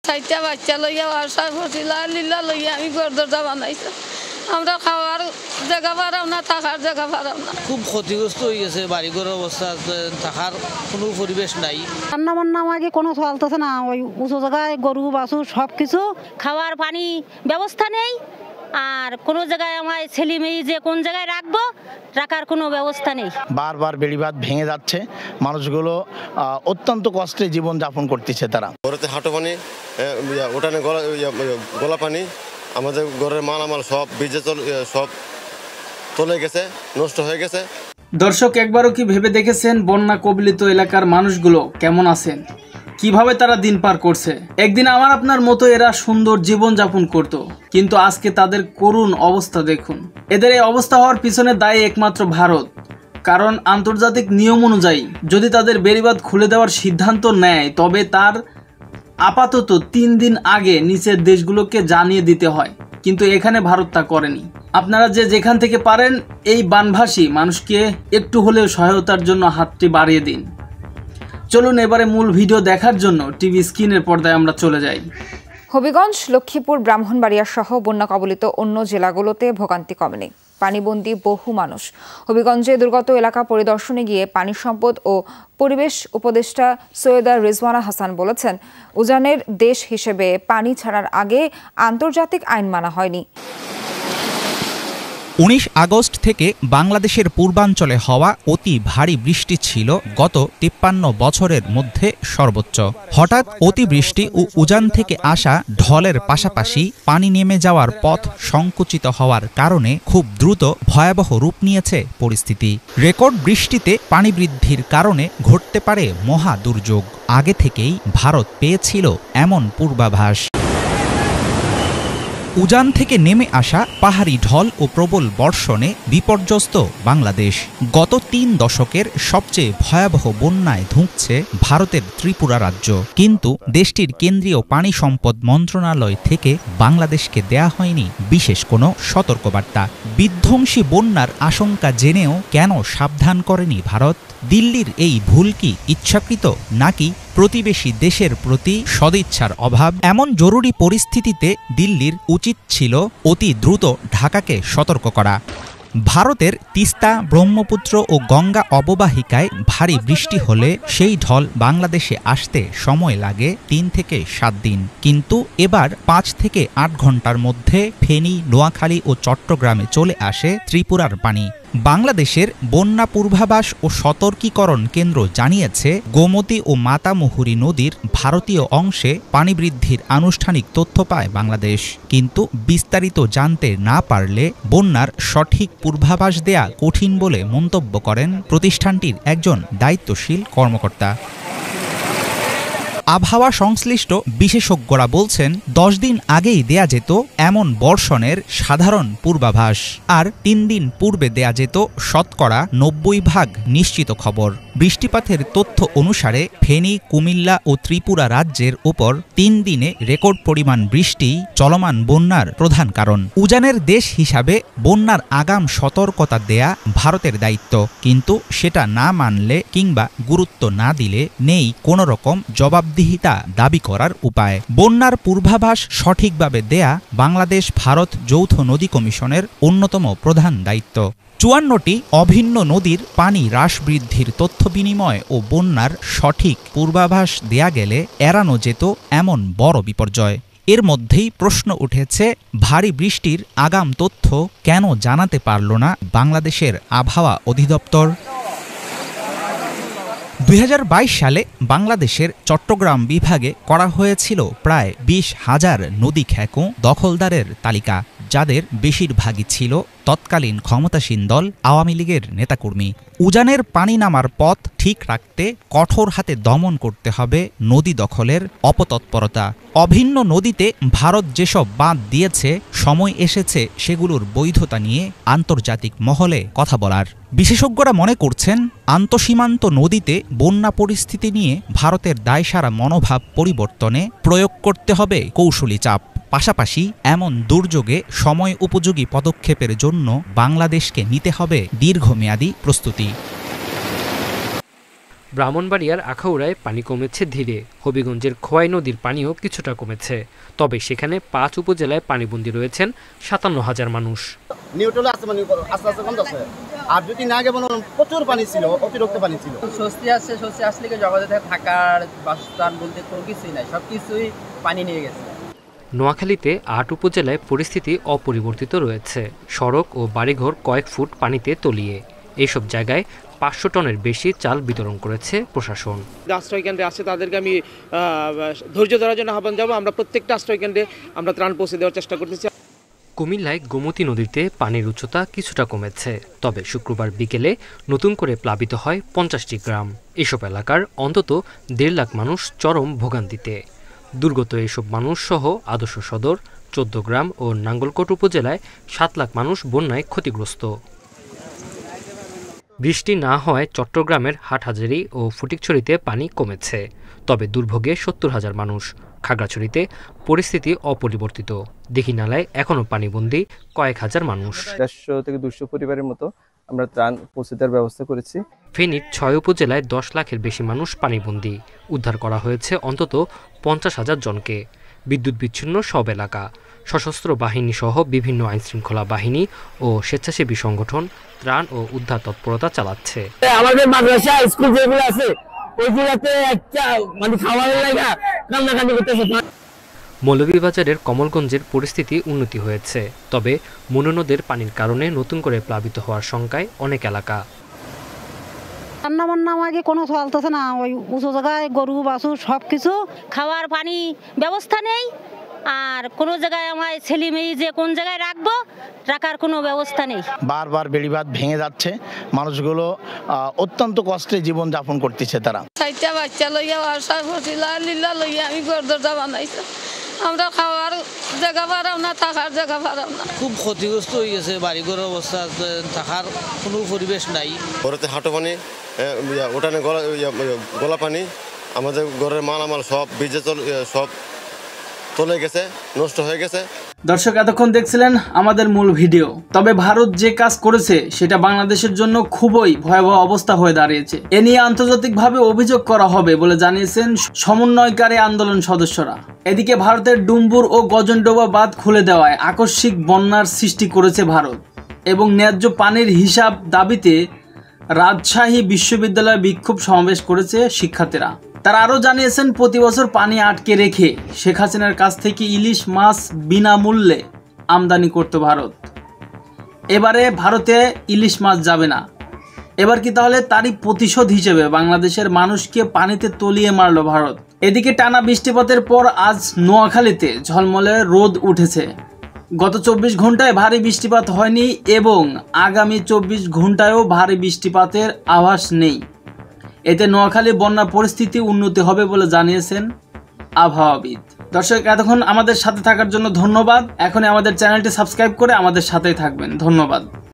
চারটা বাচ্চা লইয়া আসা ফসিলা লীলা লইয়া আমি ঘর দরজা বানাইছি। আমরা খাওয়ার জায়গা পারাম না, থাকার জায়গা পারাম না। খুব ক্ষতিগ্রস্ত হয়ে গেছে, বাড়িঘরের অবস্থা, থাকার কোনো পরিবেশ নাই। রান্না বান্না আমাকে কোনো চলতেছে না, ওই উঁচু জায়গায় গরু বাছুর সব কিছু। খাওয়ার পানি ব্যবস্থা নেই, আর কোনো জায়গায় আমার ছেলে মেয়ে যে কোন জায়গায় রাখবো, রাখার কোনো ব্যবস্থা নেই। বারবার বেড়িবাঁধ ভেঙে যাচ্ছে, মানুষগুলো অত্যন্ত কষ্টে জীবন যাপন করতেছে। তারা ঘরেতে হাঁটু পানি, উঠানে গলা পানি, আমাদের ঘরের মালামাল সব ভিজে সব চলে গেছে, নষ্ট হয়ে গেছে। দর্শক, একবারও কি ভেবে দেখেছেন বন্যা কবলিত এলাকার মানুষগুলো কেমন আছেন, কিভাবে তারা দিন পার করছে? একদিন আমার আপনার মতো এরা সুন্দর জীবন যাপন করত, কিন্তু আজকে তাদের করুণ অবস্থা দেখুন। এদের এই অবস্থা হওয়ার পিছনে দায়ী একমাত্র ভারত। কারণ আন্তর্জাতিক নিয়ম অনুযায়ী যদি তাদের বেড়িবাঁধ খুলে দেওয়ার সিদ্ধান্ত নেয়, তবে তার আপাতত 3 দিন আগে নিচের দেশগুলোকে জানিয়ে দিতে হয়, কিন্তু এখানে ভারত তা করেনি। আপনারা যে যেখান থেকে পারেন এই বানভাসী মানুষকে একটু হলেও সহায়তার জন্য হাতটি বাড়িয়ে দিন। চলুন এবারে মূল ভিডিও দেখার জন্য টিভি স্ক্রিনের পর্দায় আমরা চলে যাই। হবিগঞ্জ, লক্ষ্মীপুর, ব্রাহ্মণবাড়িয়া সহ বন্যা কবলিত অন্য জেলাগুলোতে ভোগান্তি কমেনি। পানিবন্দী বহু মানুষ। হবিগঞ্জে দুর্গত এলাকা পরিদর্শনে গিয়ে পানি সম্পদ ও পরিবেশ উপদেষ্টা সৈয়দা রিজওয়ানা হাসান বলেছেন, উজানের দেশ হিসেবে পানি ছাড়ার আগে আন্তর্জাতিক আইন মানা হয়নি। 19 আগস্ট থেকে বাংলাদেশের পূর্বাঞ্চলে হওয়া অতি ভারী বৃষ্টি ছিল গত 53 বছরের মধ্যে সর্বোচ্চ। হঠাৎ অতিবৃষ্টি ও উজান থেকে আসা ঢলের পাশাপাশি পানি নেমে যাওয়ার পথ সংকুচিত হওয়ার কারণে খুব দ্রুত ভয়াবহ রূপ নিয়েছে পরিস্থিতি। রেকর্ড বৃষ্টিতে পানি বৃদ্ধির কারণে ঘটতে পারে মহা দুর্যোগ। আগে থেকেই ভারত পেয়েছিল এমন পূর্বাভাস। উজান থেকে নেমে আসা পাহাড়ি ঢল ও প্রবল বর্ষণে বিপর্যস্ত বাংলাদেশ। গত 3 দশকের সবচেয়ে ভয়াবহ বন্যায় ধুঁকছে ভারতের ত্রিপুরা রাজ্য, কিন্তু দেশটির কেন্দ্রীয় পানি সম্পদ মন্ত্রণালয় থেকে বাংলাদেশকে দেয়া হয়নি বিশেষ কোনো সতর্কবার্তা। বিধ্বংসী বন্যার আশঙ্কা জেনেও কেন সাবধান করেনি ভারত? দিল্লির এই ভুল কি ইচ্ছাকৃত, নাকি প্রতিবেশী দেশের প্রতি সদিচ্ছার অভাব? এমন জরুরি পরিস্থিতিতে দিল্লির উচিত ছিল অতি দ্রুত ঢাকাকে সতর্ক করা। ভারতের তিস্তা, ব্রহ্মপুত্র ও গঙ্গা অববাহিকায় ভারী বৃষ্টি হলে সেই ঢল বাংলাদেশে আসতে সময় লাগে 3 থেকে 7 দিন, কিন্তু এবার 5 থেকে 8 ঘন্টার মধ্যে ফেনী, নোয়াখালী ও চট্টগ্রামে চলে আসে ত্রিপুরার পানি। বাংলাদেশের বন্যা পূর্বাভাস ও সতর্কীকরণ কেন্দ্র জানিয়েছে, গোমতী ও মাতামুহুরী নদীর ভারতীয় অংশে পানি বৃদ্ধির আনুষ্ঠানিক তথ্য পায় বাংলাদেশ, কিন্তু বিস্তারিত জানতে না পারলে বন্যার সঠিক পূর্বাভাস দেয়া কঠিন বলে মন্তব্য করেন প্রতিষ্ঠানটির একজন দায়িত্বশীল কর্মকর্তা। আবহাওয়া সংশ্লিষ্ট বিশেষজ্ঞরা বলছেন, 10 দিন আগেই দেয়া যেত এমন বর্ষণের সাধারণ পূর্বাভাস, আর 3 দিন পূর্বে দেয়া যেত শতকরা 90% নিশ্চিত খবর। বৃষ্টিপাতের তথ্য অনুসারে ফেনী, কুমিল্লা ও ত্রিপুরা রাজ্যের উপর 3 দিনে রেকর্ড পরিমাণ বৃষ্টি চলমান বন্যার প্রধান কারণ। উজানের দেশ হিসাবে বন্যার আগাম সতর্কতা দেয়া ভারতের দায়িত্ব, কিন্তু সেটা না মানলে কিংবা গুরুত্ব না দিলে নেই কোনো রকম জবাবদিহিতা দাবি করার উপায়। বন্যার পূর্বাভাস সঠিকভাবে দেয়া বাংলাদেশ ভারত যৌথ নদী কমিশনের অন্যতম প্রধান দায়িত্ব। 54টি অভিন্ন নদীর পানি হ্রাস বৃদ্ধির তথ্য বিনিময় ও বন্যার সঠিক পূর্বাভাস দেয়া গেলে এড়ানো যেত এমন বড় বিপর্যয়। এর মধ্যেই প্রশ্ন উঠেছে, ভারী বৃষ্টির আগাম তথ্য কেন জানাতে পারল না বাংলাদেশের আবহাওয়া অধিদপ্তর? 2022 সালে বাংলাদেশের চট্টগ্রাম বিভাগে করা হয়েছিল প্রায় 20,000 নদী খেকো দখলদারের তালিকা, যাদের বেশিরভাগই ছিল তৎকালীন ক্ষমতাসীন দল আওয়ামী লীগের নেতাকর্মী। উজানের পানি নামার পথ ঠিক রাখতে কঠোর হাতে দমন করতে হবে নদী দখলের অপতৎপরতা। অভিন্ন নদীতে ভারত যেসব বাঁধ দিয়েছে, সময় এসেছে সেগুলোর বৈধতা নিয়ে আন্তর্জাতিক মহলে কথা বলার। বিশেষজ্ঞরা মনে করছেন, আন্তঃসীমান্ত নদীতে বন্যা পরিস্থিতি নিয়ে ভারতের দায়সারা মনোভাব পরিবর্তনে প্রয়োগ করতে হবে কৌশলী চাপ। পাশাপাশি এমন দুর্যোগে সময় উপযোগী পদক্ষেপের জন্য বাংলাদেশকে নিতে হবে দীর্ঘমেয়াদী প্রস্তুতি। ব্রাহ্মণবাড়িয়ার আখাউড়ায় পানি কমেছে ধীরে, হবিগঞ্জের খোয়াই নদীর পানিও কিছুটা কমেছে, তবে সেখানে ৫ উপজেলায় পানিবন্দী রয়েছেন ৫৭,০০০ মানুষ। নিউট্রালে আছে, মানে আস্তে আস্তে কমতে আছে। আর যদি না আগে প্রচুর পানি ছিল, অতিরিক্ত পানি ছিল। স্বস্তি আসলে জগতে থাকার বাসস্থান বলতে কোনো কিছুই নাই, সবকিছুই পানি নিয়ে গেছে। নোয়াখালীতে ৮ উপজেলায় পরিস্থিতি অপরিবর্তিত রয়েছে, সড়ক ও বাড়িঘর কয়েক ফুট পানিতে তলিয়ে। এইসব জায়গায় ৫০০ টনের বেশি চাল বিতরণ করেছে প্রশাসন। আশ্রয় কেন্দ্রে আছে তাদেরকে আমি ধৈর্য ধরার জন্য আহ্বান জানাবো। আমরা প্রত্যেকটা আশ্রয় কেন্দ্রে আমরা ত্রাণ পৌঁছে দেওয়ার চেষ্টা করতেছি। কুমিল্লায় গোমতী নদীতে পানির উচ্চতা কিছুটা কমেছে, তবে শুক্রবার বিকেলে নতুন করে প্লাবিত হয় ৫০টি গ্রাম। এসব এলাকার অন্তত ১.৫ লাখ মানুষ চরম ভোগান্তিতে। দুর্গত এসব মানুষ সহ আদর্শ সদর, ১৪ গ্রাম ও নাঙ্গলকোট উপজেলায় ৭ লাখ মানুষ বন্যায় ক্ষতিগ্রস্ত। বৃষ্টি না হওয়ায় চট্টগ্রামের হাটহাজারী ও ফটিকছড়িতে পানি কমেছে, তবে দুর্ভোগে ৭০,০০০ মানুষ। খাগড়াছড়িতে পরিস্থিতি অপরিবর্তিত, দীঘিনালায় এখনও পানিবন্দী কয়েক হাজার মানুষ। ১৫০ থেকে ২০০ পরিবারের মতো আমরা ত্রাণ পৌঁছে দেওয়ার ব্যবস্থা করেছি। ফেনীর ৬ উপজেলায় ১০ লাখের বেশি মানুষ পানিবন্দী, উদ্ধার করা হয়েছে অন্তত ৫০,০০০ জনকে। বিদ্যুৎ বিচ্ছিন্ন সব এলাকা। সশস্ত্র বাহিনী সহ বিভিন্ন আইনশৃঙ্খলা বাহিনী ও স্বেচ্ছাসেবী সংগঠন ত্রাণ ও উদ্ধার তৎপরতা চালাচ্ছে। আমাদের মাদ্রাসা স্কুল যেগুলো আছে ওইগুলোতে একটা মানে খাবারের লাগা কান্নাকাটি করতেছে। মৌলভীবাজারের কমলগঞ্জের পরিস্থিতি উন্নতি হয়েছে, তবে মনু নদের পানির কারণে নতুন করে প্লাবিত হওয়ার শঙ্কায় অনেক এলাকা। রান্না বান্না আগে কোনো চলতেছে না, ওই উঁচু জায়গায় গরু বাছুর সব কিছু। খাওয়ার পানি ব্যবস্থা নেই, আর কোনো জায়গায় আমার ছেলে মেয়ে যে কোন জায়গায় রাখার কোনো ব্যবস্থা নেই। বারবার বেড়িবাঁধ ভেঙে যাচ্ছে, মানুষগুলো অত্যন্ত কষ্টে জীবন যাপন করতেছে। তারা ৬টা বাচ্চা লইয়া আশা করছিলা লীলা লইয়া আমি ঘর দরজা বানাইছি। আমরা খাওয়ার জায়গা পারাম না, থাকার জায়গা পারাম না। খুব ক্ষতিগ্রস্ত হয়ে গেছে, বাড়িঘরের অবস্থা, থাকার কোনো পরিবেশ নাই। ঘরেতে হাঁটু পানি, ওটানে গলা পানি, আমাদের ঘরের মালামাল সব ভিজে সব চলে গেছে, নষ্ট হয়ে গেছে। দর্শক, এতক্ষণ দেখছিলেন আমাদের মূল ভিডিও। তবে ভারত যে কাজ করেছে সেটা বাংলাদেশের জন্য খুবই ভয়াবহ অবস্থা হয়ে দাঁড়িয়েছে। এ নিয়ে আন্তর্জাতিকভাবে অভিযোগ করা হবে বলে জানিয়েছেন সমন্বয়কারী আন্দোলন সদস্যরা। এদিকে ভারতের ডুম্বুর ও গজনডোবা বাঁধ খুলে দেওয়ায় আকস্মিক বন্যার সৃষ্টি করেছে ভারত, এবং ন্যায্য পানির হিসাব দাবিতে রাজশাহী বিশ্ববিদ্যালয়ে বিক্ষোভ সমাবেশ করেছে শিক্ষার্থীরা। তারা আরও জানিয়েছেন, প্রতি বছর পানি আটকে রেখে শেখ হাসিনার কাছ থেকে ইলিশ মাছ বিনামূল্যে আমদানি করত ভারত। এবারে ভারতে ইলিশ মাছ যাবে না। এবার কি তাহলে তারই প্রতিশোধ হিসেবে বাংলাদেশের মানুষকে পানিতে তলিয়ে মারল ভারত? এদিকে টানা বৃষ্টিপাতের পর আজ নোয়াখালীতে ঝলমলে রোদ উঠেছে। গত ২৪ ঘন্টায় ভারী বৃষ্টিপাত হয়নি এবং আগামী ২৪ ঘন্টায়ও ভারী বৃষ্টিপাতের আভাস নেই। এতে নোয়াখালী বন্যা পরিস্থিতি উন্নতি হবে বলে জানিয়েছেন আবহাওয়াবিদ। দর্শক, এতক্ষণ আমাদের সাথে থাকার জন্য ধন্যবাদ। এখনই আমাদের চ্যানেলটি সাবস্ক্রাইব করে আমাদের সাথেই থাকবেন। ধন্যবাদ।